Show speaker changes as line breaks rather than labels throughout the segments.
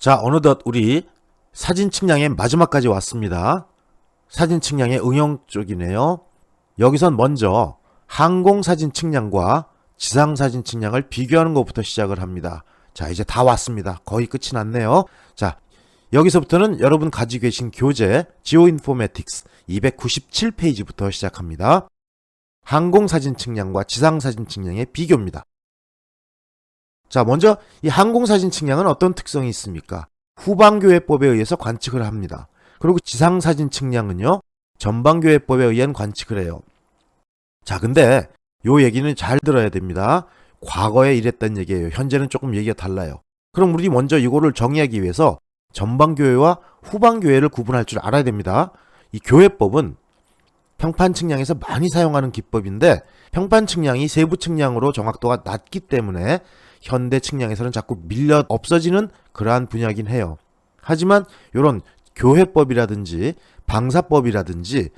자, 어느덧 우리 사진 측량의 마지막까지 왔습니다. 사진 측량의 응용 쪽이네요. 여기선 먼저 항공 사진 측량과 지상 사진 측량을 비교하는 것부터 시작을 합니다. 자, 이제 다 왔습니다. 거의 끝이 났네요. 자, 여기서부터는 여러분 가지고 계신 교재 지오인포매틱스 297페이지부터 시작합니다. 항공 사진 측량과 지상 사진 측량의 비교입니다. 자, 먼저 이 항공 사진 측량은 어떤 특성이 있습니까? 후방교회법에 의해서 관측을 합니다. 그리고 지상 사진 측량은요, 전방교회법에 의한 관측을 해요. 자, 근데 요 얘기는 잘 들어야 됩니다. 과거에 이랬단 얘기예요. 현재는 조금 얘기가 달라요. 그럼 우리 먼저 이거를 정의하기 위해서 전방교회와 후방교회를 구분할 줄 알아야 됩니다. 이 교회법은 평판 측량에서 많이 사용하는 기법인데, 평판 측량이 세부 측량으로 정확도가 낮기 때문에 현대 측량에서는 자꾸 밀려 없어지는 그러한 분야이긴 해요. 하지만 이런 교회법이라든지 방사법이라든지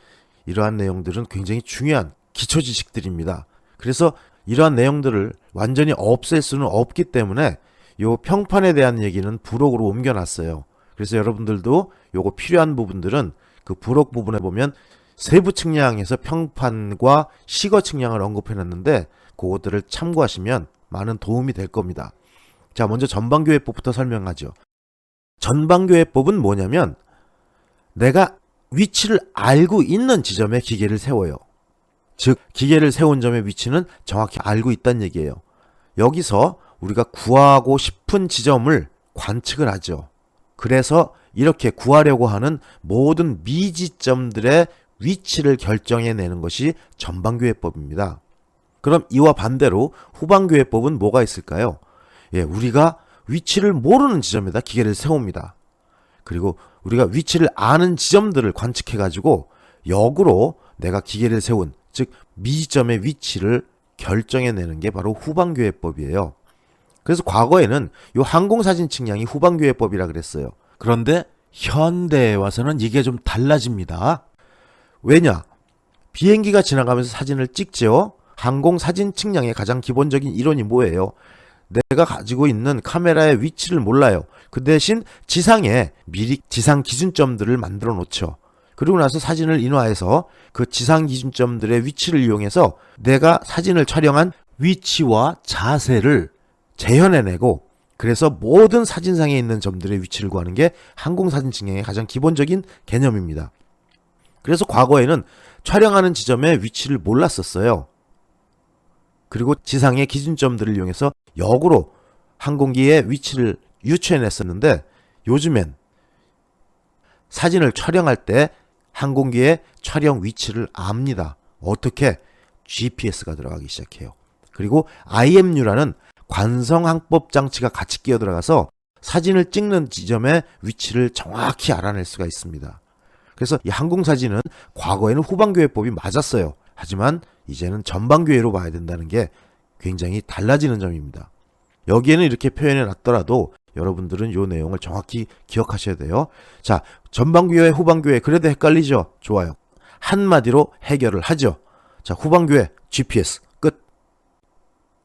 이러한 내용들은 굉장히 중요한 기초 지식들입니다. 그래서 이러한 내용들을 완전히 없앨 수는 없기 때문에 요 평판에 대한 얘기는 부록으로 옮겨놨어요. 그래서 여러분들도 요거 필요한 부분들은 그 부록 부분에 보면 세부 측량에서 평판과 시거 측량을 언급해놨는데 그것들을 참고하시면 많은 도움이 될 겁니다. 자, 먼저 전방교회법부터 설명하죠. 전방교회법은 뭐냐면 내가 위치를 알고 있는 지점에 기계를 세워요. 즉, 기계를 세운 점의 위치는 정확히 알고 있다는 얘기예요. 여기서 우리가 구하고 싶은 지점을 관측을 하죠. 그래서 이렇게 구하려고 하는 모든 미지점들의 위치를 결정해내는 것이 전방교회법입니다. 그럼 이와 반대로 후방교회법은 뭐가 있을까요? 예, 우리가 위치를 모르는 지점에다 기계를 세웁니다. 그리고 우리가 위치를 아는 지점들을 관측해가지고 역으로 내가 기계를 세운, 즉 미지점의 위치를 결정해내는 게 바로 후방교회법이에요. 그래서 과거에는 이 항공사진 측량이 후방교회법이라 그랬어요. 그런데 현대에 와서는 이게 좀 달라집니다. 왜냐? 비행기가 지나가면서 사진을 찍죠. 항공사진 측량의 가장 기본적인 이론이 뭐예요? 내가 가지고 있는 카메라의 위치를 몰라요. 그 대신 지상에 미리 지상 기준점들을 만들어 놓죠. 그리고 나서 사진을 인화해서 그 지상 기준점들의 위치를 이용해서 내가 사진을 촬영한 위치와 자세를 재현해내고, 그래서 모든 사진상에 있는 점들의 위치를 구하는 게 항공사진 측량의 가장 기본적인 개념입니다. 그래서 과거에는 촬영하는 지점의 위치를 몰랐었어요. 그리고 지상의 기준점들을 이용해서 역으로 항공기의 위치를 유추해냈었는데, 요즘엔 사진을 촬영할 때 항공기의 촬영 위치를 압니다. 어떻게? GPS가 들어가기 시작해요. 그리고 IMU라는 관성항법 장치가 같이 끼어 들어가서 사진을 찍는 지점의 위치를 정확히 알아낼 수가 있습니다. 그래서 이 항공사진은 과거에는 후방교회법이 맞았어요. 하지만 이제는 전방교회로 봐야 된다는 게 굉장히 달라지는 점입니다. 여기에는 이렇게 표현해 놨더라도 여러분들은 이 내용을 정확히 기억하셔야 돼요. 자, 전방교회, 후방교회, 그래도 헷갈리죠? 좋아요. 한마디로 해결을 하죠. 자, 후방교회, GPS, 끝.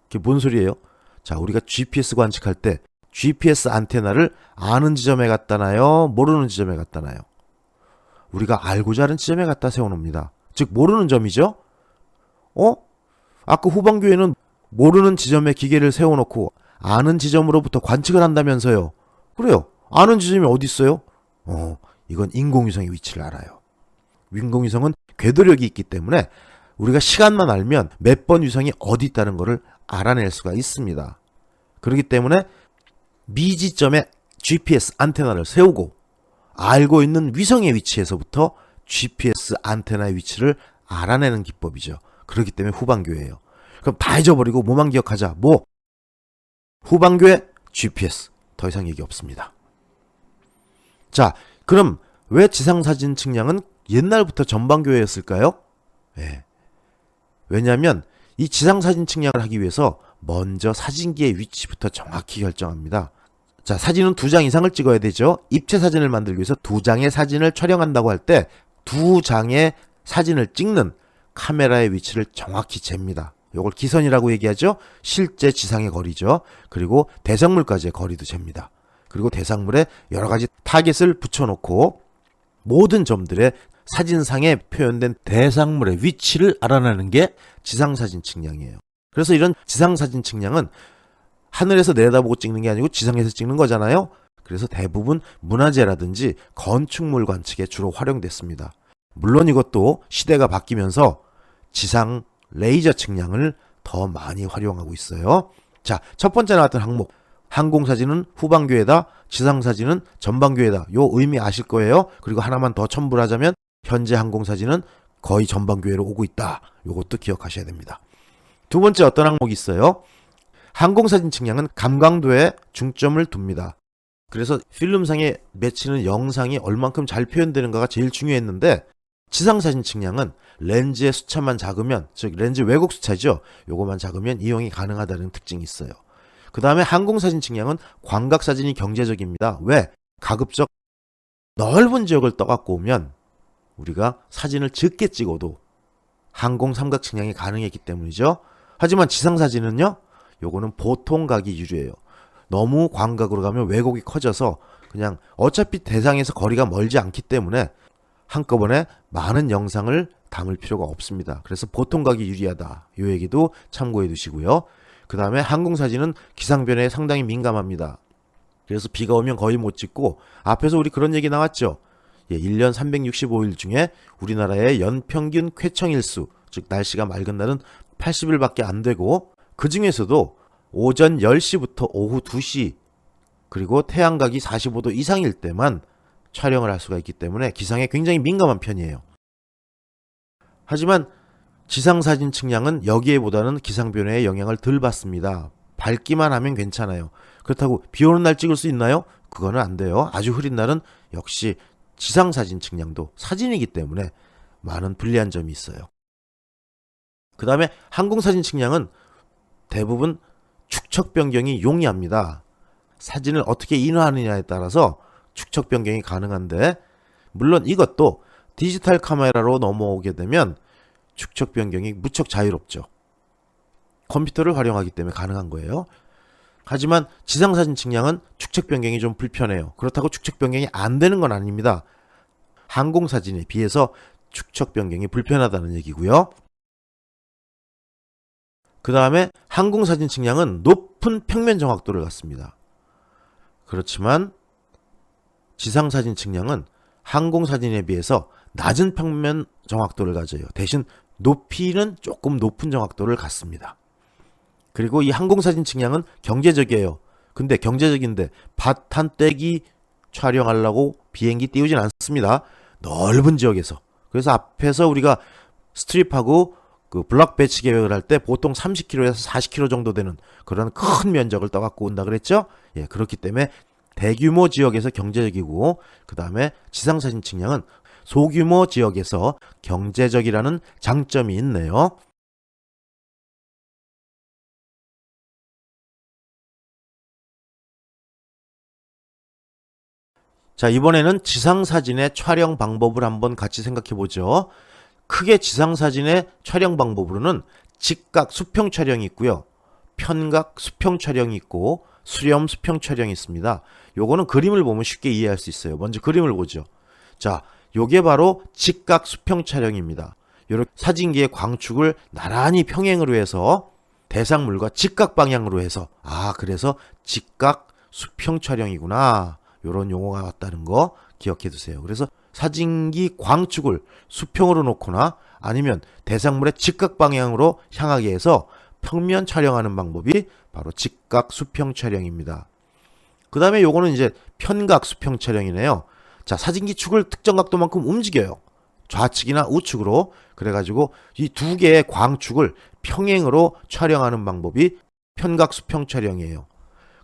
이게 뭔 소리예요? 자, 우리가 GPS 관측할 때 GPS 안테나를 아는 지점에 갖다 놔요? 모르는 지점에 갖다 놔요? 우리가 알고자 하는 지점에 갖다 세워놓습니다. 즉, 모르는 점이죠? 아까 후방교회는 모르는 지점에 기계를 세워놓고 아는 지점으로부터 관측을 한다면서요. 그래요. 아는 지점이 어디 있어요? 이건 인공위성의 위치를 알아요. 인공위성은 궤도력이 있기 때문에 우리가 시간만 알면 몇 번 위성이 어디 있다는 것을 알아낼 수가 있습니다. 그렇기 때문에 미지점에 GPS 안테나를 세우고 알고 있는 위성의 위치에서부터 GPS 안테나의 위치를 알아내는 기법이죠. 그렇기 때문에 후방교회예요. 그럼 다 잊어버리고 뭐만 기억하자. 뭐? 후방교회, GPS. 더 이상 얘기 없습니다. 자, 그럼 왜 지상사진 측량은 옛날부터 전방교회였을까요? 네. 왜냐하면 이 지상사진 측량을 하기 위해서 먼저 사진기의 위치부터 정확히 결정합니다. 자, 사진은 2장 이상을 찍어야 되죠. 입체 사진을 만들기 위해서 2장의 사진을 촬영한다고 할 때 2장의 사진을 찍는 카메라의 위치를 정확히 잽니다. 이걸 기선이라고 얘기하죠. 실제 지상의 거리죠. 그리고 대성물까지의 거리도 잽니다. 그리고 대상물에 여러 가지 타겟을 붙여놓고 모든 점들의 사진상에 표현된 대상물의 위치를 알아내는 게 지상사진 측량이에요. 그래서 이런 지상사진 측량은 하늘에서 내려다보고 찍는 게 아니고 지상에서 찍는 거잖아요. 그래서 대부분 문화재라든지 건축물 관측에 주로 활용됐습니다. 물론 이것도 시대가 바뀌면서 지상 레이저 측량을 더 많이 활용하고 있어요. 자, 첫 번째 나왔던 항목. 항공사진은 후방교회다, 지상사진은 전방교회다. 요 의미 아실 거예요. 그리고 하나만 더 첨부를 하자면 현재 항공사진은 거의 전방교회로 오고 있다. 요것도 기억하셔야 됩니다. 두 번째 어떤 항목이 있어요? 항공사진 측량은 감광도에 중점을 둡니다. 그래서 필름상에 맺히는 영상이 얼만큼 잘 표현되는가가 제일 중요했는데 지상사진 측량은 렌즈의 수차만 작으면, 즉 렌즈 왜곡 수차죠. 요거만 작으면 이용이 가능하다는 특징이 있어요. 그 다음에 항공사진 측량은 광각사진이 경제적입니다. 왜? 가급적 넓은 지역을 떠갖고 오면 우리가 사진을 적게 찍어도 항공 삼각 측량이 가능했기 때문이죠. 하지만 지상사진은요, 요거는 보통각이 유리해요. 너무 광각으로 가면 왜곡이 커져서 그냥 어차피 대상에서 거리가 멀지 않기 때문에 한꺼번에 많은 영상을 담을 필요가 없습니다. 그래서 보통각이 유리하다. 이 얘기도 참고해 두시고요. 그 다음에 항공사진은 기상변화에 상당히 민감합니다. 그래서 비가 오면 거의 못 찍고, 앞에서 우리 그런 얘기 나왔죠. 1년 365일 중에 우리나라의 연평균 쾌청일수, 즉 날씨가 맑은 날은 80일밖에 안 되고, 그 중에서도 오전 10시부터 오후 2시 그리고 태양각이 45도 이상일 때만 촬영을 할 수가 있기 때문에 기상에 굉장히 민감한 편이에요. 하지만 지상사진 측량은 여기에보다는 기상변화에 영향을 덜 받습니다. 밝기만 하면 괜찮아요. 그렇다고 비 오는 날 찍을 수 있나요? 그거는 안 돼요. 아주 흐린 날은 역시 지상사진 측량도 사진이기 때문에 많은 불리한 점이 있어요. 그 다음에 항공사진 측량은 대부분 축척 변경이 용이합니다. 사진을 어떻게 인화하느냐에 따라서 축척 변경이 가능한데, 물론 이것도 디지털 카메라로 넘어오게 되면 축척 변경이 무척 자유롭죠. 컴퓨터를 활용하기 때문에 가능한 거예요. 하지만 지상사진 측량은 축척 변경이 좀 불편해요. 그렇다고 축척 변경이 안 되는 건 아닙니다. 항공사진에 비해서 축척 변경이 불편하다는 얘기고요. 그 다음에 항공사진 측량은 높은 평면 정확도를 갖습니다. 그렇지만 지상사진 측량은 항공사진에 비해서 낮은 평면 정확도를 가져요. 대신 높이는 조금 높은 정확도를 갖습니다. 그리고 이 항공사진 측량은 경제적이에요. 근데 경제적인데 밭 한 떼기 촬영하려고 비행기 띄우진 않습니다. 넓은 지역에서. 그래서 앞에서 우리가 스트립하고 그 블럭 배치 계획을 할 때 보통 30km에서 40km 정도 되는 그런 큰 면적을 떠갖고 온다 그랬죠? 예, 그렇기 때문에 대규모 지역에서 경제적이고, 그 다음에 지상사진 측량은 소규모 지역에서 경제적이라는 장점이 있네요. 자, 이번에는 지상사진의 촬영 방법을 한번 같이 생각해 보죠. 크게 지상사진의 촬영 방법으로는 직각 수평 촬영이 있고요. 편각 수평 촬영이 있고 수렴 수평 촬영이 있습니다. 요거는 그림을 보면 쉽게 이해할 수 있어요. 먼저 그림을 보죠. 자, 요게 바로 직각 수평 촬영입니다. 요렇게 사진기의 광축을 나란히 평행으로 해서 대상물과 직각 방향으로 해서, 그래서 직각 수평 촬영이구나. 요런 용어가 왔다는 거 기억해 두세요. 그래서 사진기 광축을 수평으로 놓거나 아니면 대상물의 직각 방향으로 향하게 해서 평면 촬영하는 방법이 바로 직각 수평 촬영입니다. 그 다음에 요거는 이제 편각 수평 촬영이네요. 자, 사진기 축을 특정 각도만큼 움직여요. 좌측이나 우측으로. 그래가지고 이 두 개의 광축을 평행으로 촬영하는 방법이 편각 수평 촬영이에요.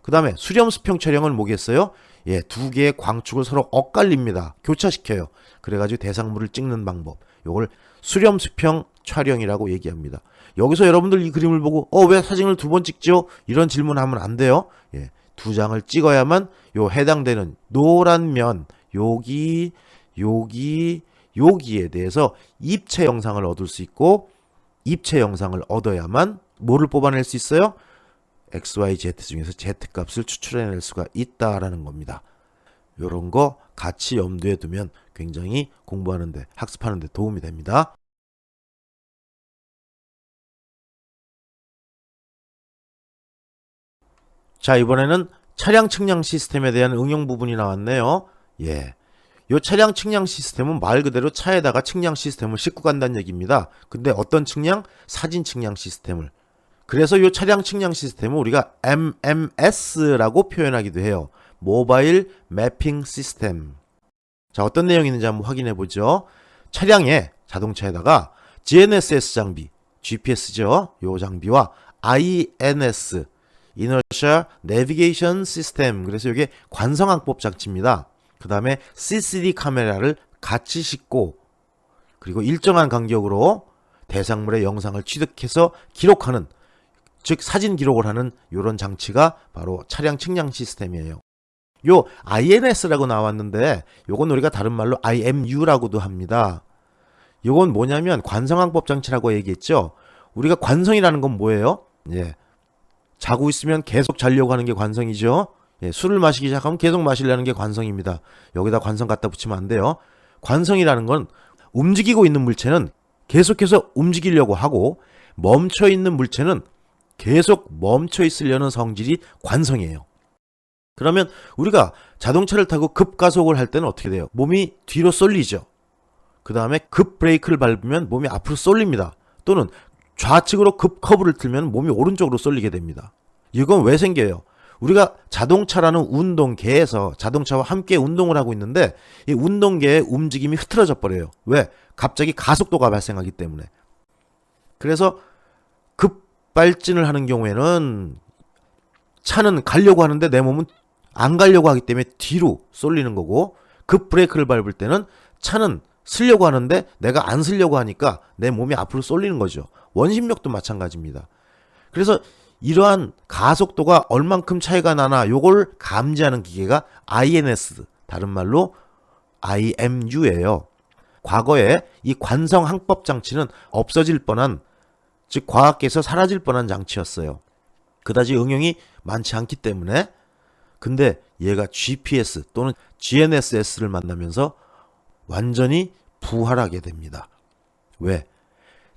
그 다음에 수렴 수평 촬영은 뭐겠어요? 예, 두 개의 광축을 서로 엇갈립니다. 교차시켜요. 그래가지고 대상물을 찍는 방법. 요걸 수렴 수평 촬영이라고 얘기합니다. 여기서 여러분들 이 그림을 보고 왜 사진을 두 번 찍죠? 이런 질문하면 안 돼요. 예, 두 장을 찍어야만 요 해당되는 노란 면 여기에 대해서 입체 영상을 얻을 수 있고, 입체 영상을 얻어야만 뭐를 뽑아낼 수 있어요? XYZ 중에서 Z값을 추출해낼 수가 있다라는 겁니다. 이런 거 같이 염두에 두면 굉장히 공부하는데, 학습하는데 도움이 됩니다. 자, 이번에는 차량 측량 시스템에 대한 응용 부분이 나왔네요. 예. 요 차량 측량 시스템은 말 그대로 차에다가 측량 시스템을 싣고 간다는 얘기입니다. 근데 어떤 측량? 사진 측량 시스템을. 그래서 요 차량 측량 시스템은 우리가 MMS라고 표현하기도 해요. 모바일 매핑 시스템. 자, 어떤 내용이 있는지 한번 확인해 보죠. 차량에, 자동차에다가 GNSS 장비, GPS죠. 요 장비와 INS, Inertial Navigation System. 그래서 이게 관성항법 장치입니다. 그 다음에 CCD 카메라를 같이 싣고, 그리고 일정한 간격으로 대상물의 영상을 취득해서 기록하는, 즉 사진 기록을 하는 이런 장치가 바로 차량 측량 시스템이에요. 요 INS라고 나왔는데 요건 우리가 다른 말로 IMU라고도 합니다. 요건 뭐냐면 관성항법 장치라고 얘기했죠. 우리가 관성이라는 건 뭐예요? 예. 자고 있으면 계속 자려고 하는 게 관성이죠. 예, 술을 마시기 시작하면 계속 마시려는 게 관성입니다. 여기다 관성 갖다 붙이면 안 돼요. 관성이라는 건 움직이고 있는 물체는 계속해서 움직이려고 하고, 멈춰 있는 물체는 계속 멈춰 있으려는 성질이 관성이에요. 그러면 우리가 자동차를 타고 급가속을 할 때는 어떻게 돼요? 몸이 뒤로 쏠리죠. 그 다음에 급 브레이크를 밟으면 몸이 앞으로 쏠립니다. 또는 좌측으로 급 커브를 틀면 몸이 오른쪽으로 쏠리게 됩니다. 이건 왜 생겨요? 우리가 자동차라는 운동계에서 자동차와 함께 운동을 하고 있는데 이 운동계의 움직임이 흐트러져 버려요. 왜? 갑자기 가속도가 발생하기 때문에. 그래서 급발진을 하는 경우에는 차는 가려고 하는데 내 몸은 안 가려고 하기 때문에 뒤로 쏠리는 거고, 급 브레이크를 밟을 때는 차는 쓰려고 하는데 내가 안 쓰려고 하니까 내 몸이 앞으로 쏠리는 거죠. 원심력도 마찬가지입니다. 그래서 이러한 가속도가 얼만큼 차이가 나나 요걸 감지하는 기계가 INS, 다른 말로 IMU예요. 과거에 이 관성 항법 장치는 없어질 뻔한, 즉 과학계에서 사라질 뻔한 장치였어요. 그다지 응용이 많지 않기 때문에. 근데 얘가 GPS 또는 GNSS를 만나면서 완전히 부활하게 됩니다. 왜?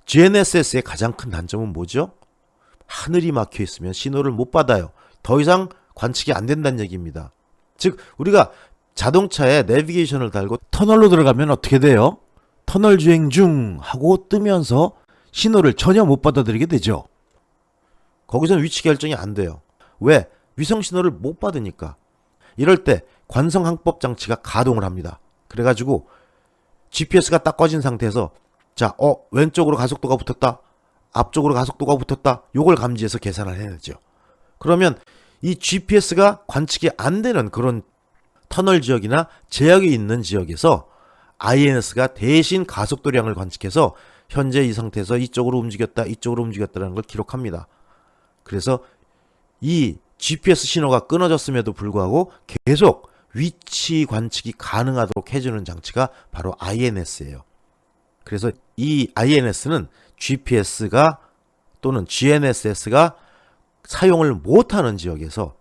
GNSS의 가장 큰 단점은 뭐죠? 하늘이 막혀 있으면 신호를 못 받아요. 더 이상 관측이 안 된다는 얘기입니다. 즉 우리가 자동차에 내비게이션을 달고 터널로 들어가면 어떻게 돼요? 터널 주행 중 하고 뜨면서 신호를 전혀 못 받아들이게 되죠. 거기서는 위치 결정이 안 돼요. 왜? 위성 신호를 못 받으니까. 이럴 때 관성항법 장치가 가동을 합니다. 그래가지고 GPS가 딱 꺼진 상태에서 자, 왼쪽으로 가속도가 붙었다. 앞쪽으로 가속도가 붙었다. 요걸 감지해서 계산을 해야죠. 그러면 이 GPS가 관측이 안 되는 그런 터널 지역이나 제약이 있는 지역에서 INS가 대신 가속도량을 관측해서 현재 이 상태에서 이쪽으로 움직였다, 이쪽으로 움직였다는 걸 기록합니다. 그래서 이 GPS 신호가 끊어졌음에도 불구하고 계속 위치 관측이 가능하도록 해주는 장치가 바로 INS예요. 그래서 이 INS는 GPS가 또는 GNSS가 사용을 못하는 지역에서,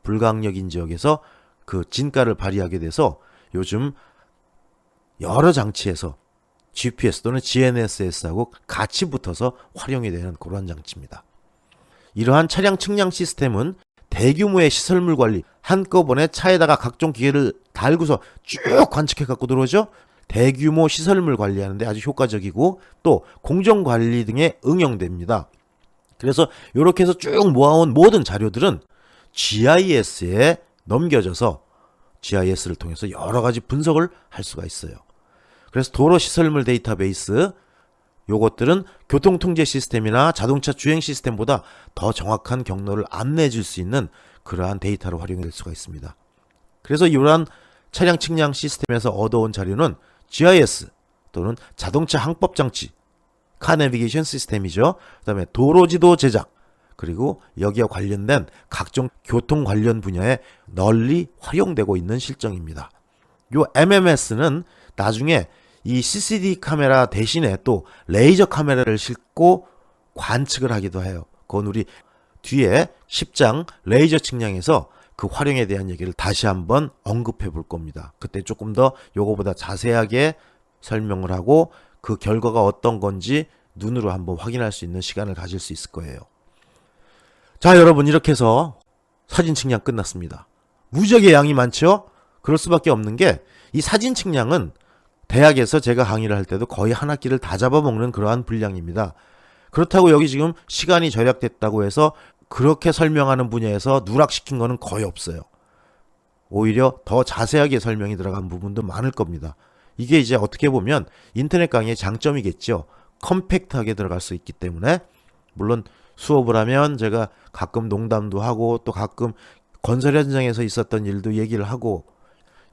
불강력인 지역에서 그 진가를 발휘하게 돼서 요즘 여러 장치에서 GPS 또는 GNSS하고 같이 붙어서 활용이 되는 그런 장치입니다. 이러한 차량 측량 시스템은 대규모의 시설물 관리, 한꺼번에 차에다가 각종 기계를 달고서 쭉 관측해 갖고 들어오죠. 대규모 시설물 관리하는데 아주 효과적이고 또 공정관리 등에 응용됩니다. 그래서 이렇게 해서 쭉 모아온 모든 자료들은 GIS에 넘겨져서 GIS를 통해서 여러 가지 분석을 할 수가 있어요. 그래서 도로 시설물 데이터베이스, 요것들은 교통통제 시스템이나 자동차 주행 시스템보다 더 정확한 경로를 안내해 줄 수 있는 그러한 데이터로 활용이 될 수가 있습니다. 그래서 이러한 차량 측량 시스템에서 얻어온 자료는 GIS 또는 자동차 항법 장치, 카 내비게이션 시스템이죠. 그 다음에 도로지도 제작, 그리고 여기와 관련된 각종 교통 관련 분야에 널리 활용되고 있는 실정입니다. 요 MMS는 나중에 이 CCD 카메라 대신에 또 레이저 카메라를 싣고 관측을 하기도 해요. 그건 우리 뒤에 10장 레이저 측량에서 그 활용에 대한 얘기를 다시 한번 언급해 볼 겁니다. 그때 조금 더 요거보다 자세하게 설명을 하고 그 결과가 어떤 건지 눈으로 한번 확인할 수 있는 시간을 가질 수 있을 거예요. 자, 여러분, 이렇게 해서 사진 측량 끝났습니다. 무지하게 양이 많죠? 그럴 수밖에 없는 게 이 사진 측량은 대학에서 제가 강의를 할 때도 거의 한 학기를 다 잡아먹는 그러한 분량입니다. 그렇다고 여기 지금 시간이 절약됐다고 해서 그렇게 설명하는 분야에서 누락시킨 거는 거의 없어요. 오히려 더 자세하게 설명이 들어간 부분도 많을 겁니다. 이게 이제 어떻게 보면 인터넷 강의의 장점이겠죠. 컴팩트하게 들어갈 수 있기 때문에. 물론 수업을 하면 제가 가끔 농담도 하고 또 가끔 건설 현장에서 있었던 일도 얘기를 하고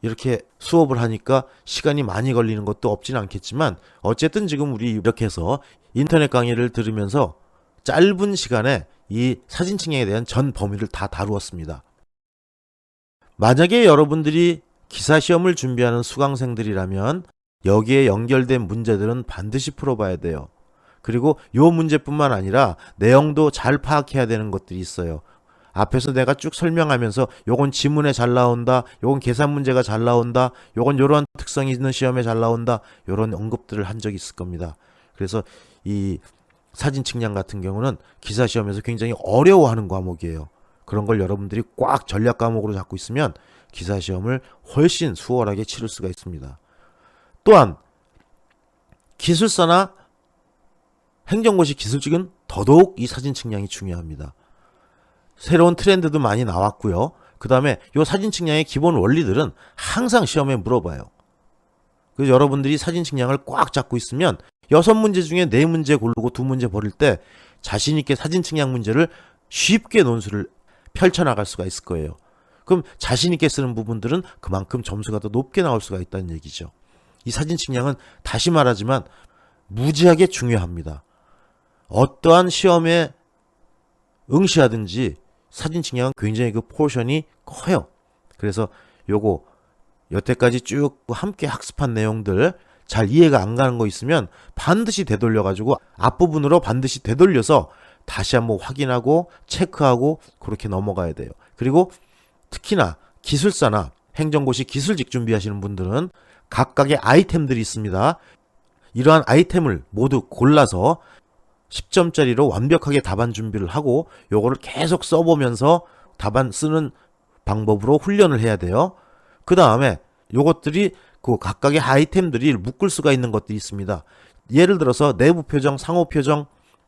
이렇게 수업을 하니까 시간이 많이 걸리는 것도 없진 않겠지만 어쨌든 지금 우리 이렇게 해서 인터넷 강의를 들으면서 짧은 시간에 이 사진 측량에 대한 전 범위를 다 다루었습니다. 만약에 여러분들이 기사시험을 준비하는 수강생들이라면 여기에 연결된 문제들은 반드시 풀어봐야 돼요. 그리고 요 문제뿐만 아니라 내용도 잘 파악해야 되는 것들이 있어요. 앞에서 내가 쭉 설명하면서 요건 지문에 잘 나온다, 요건 계산 문제가 잘 나온다, 요건 요런 특성이 있는 시험에 잘 나온다, 요런 언급들을 한 적이 있을 겁니다. 그래서 이 사진 측량 같은 경우는 기사시험에서 굉장히 어려워하는 과목이에요. 그런 걸 여러분들이 꽉 전략 과목으로 잡고 있으면 기사시험을 훨씬 수월하게 치를 수가 있습니다. 또한 기술사나 행정고시 기술직은 더더욱 이 사진 측량이 중요합니다. 새로운 트렌드도 많이 나왔고요. 그 다음에 이 사진 측량의 기본 원리들은 항상 시험에 물어봐요. 그래서 여러분들이 사진 측량을 꽉 잡고 있으면 6문제 중에 4문제 고르고 2문제 버릴 때 자신 있게 사진 측량 문제를 쉽게 논술을 펼쳐나갈 수가 있을 거예요. 그럼 자신 있게 쓰는 부분들은 그만큼 점수가 더 높게 나올 수가 있다는 얘기죠. 이 사진 측량은 다시 말하지만 무지하게 중요합니다. 어떠한 시험에 응시하든지 사진 측량은 굉장히 그 포션이 커요. 그래서 요거 여태까지 쭉 함께 학습한 내용들 잘 이해가 안 가는 거 있으면 반드시 되돌려 가지고 앞부분으로 반드시 되돌려서 다시 한번 확인하고 체크하고 그렇게 넘어가야 돼요. 그리고 특히나 기술사나 행정고시 기술직 준비하시는 분들은 각각의 아이템들이 있습니다. 이러한 아이템을 모두 골라서 10점짜리로 완벽하게 답안 준비를 하고 요거를 계속 써보면서 답안 쓰는 방법으로 훈련을 해야 돼요. 그 다음에 요것들이 그 각각의 아이템들이 묶을 수가 있는 것들이 있습니다. 예를 들어서 내부 표정, 상호 표정,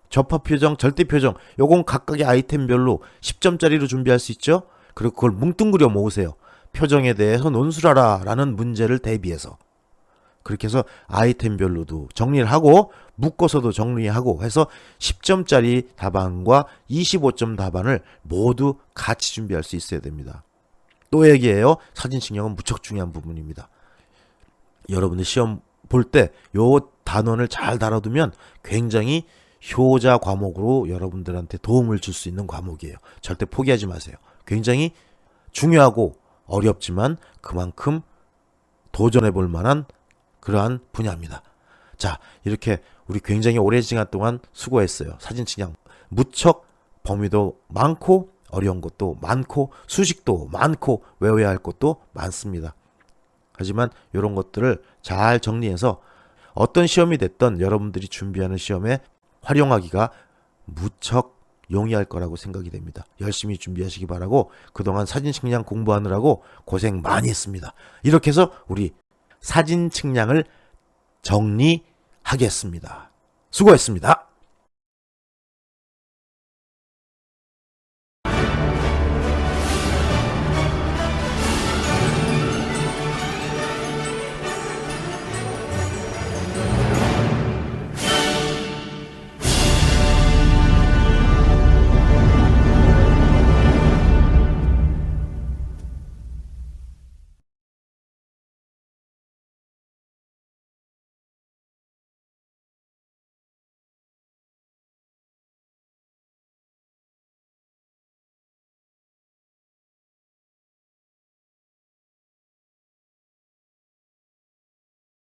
접합 표정, 절대 표정 요건 각각의 아이템별로 10점짜리로 준비할 수 있죠. 그리고 그걸 뭉뚱그려 모으세요. 표정에 대해서 논술하라 라는 문제를 대비해서. 그렇게 해서 아이템별로도 정리를 하고 묶어서도 정리하고 해서 10점짜리 답안과 25점 답안을 모두 같이 준비할 수 있어야 됩니다. 또 얘기해요. 사진 측량은 무척 중요한 부분입니다. 여러분들 시험 볼 때 요 단원을 잘 다뤄두면 굉장히 효자 과목으로 여러분들한테 도움을 줄 수 있는 과목이에요. 절대 포기하지 마세요. 굉장히 중요하고 어렵지만 그만큼 도전해 볼 만한 그러한 분야입니다. 자, 이렇게 우리 굉장히 오랜 시간 동안 수고했어요. 사진 측량 무척 범위도 많고 어려운 것도 많고 수식도 많고 외워야 할 것도 많습니다. 하지만 이런 것들을 잘 정리해서 어떤 시험이 됐던 여러분들이 준비하는 시험에 활용하기가 무척 용이할 거라고 생각이 됩니다. 열심히 준비하시기 바라고 그동안 사진 측량 공부하느라고 고생 많이 했습니다. 이렇게 해서 우리 사진 측량을 정리하겠습니다. 수고했습니다.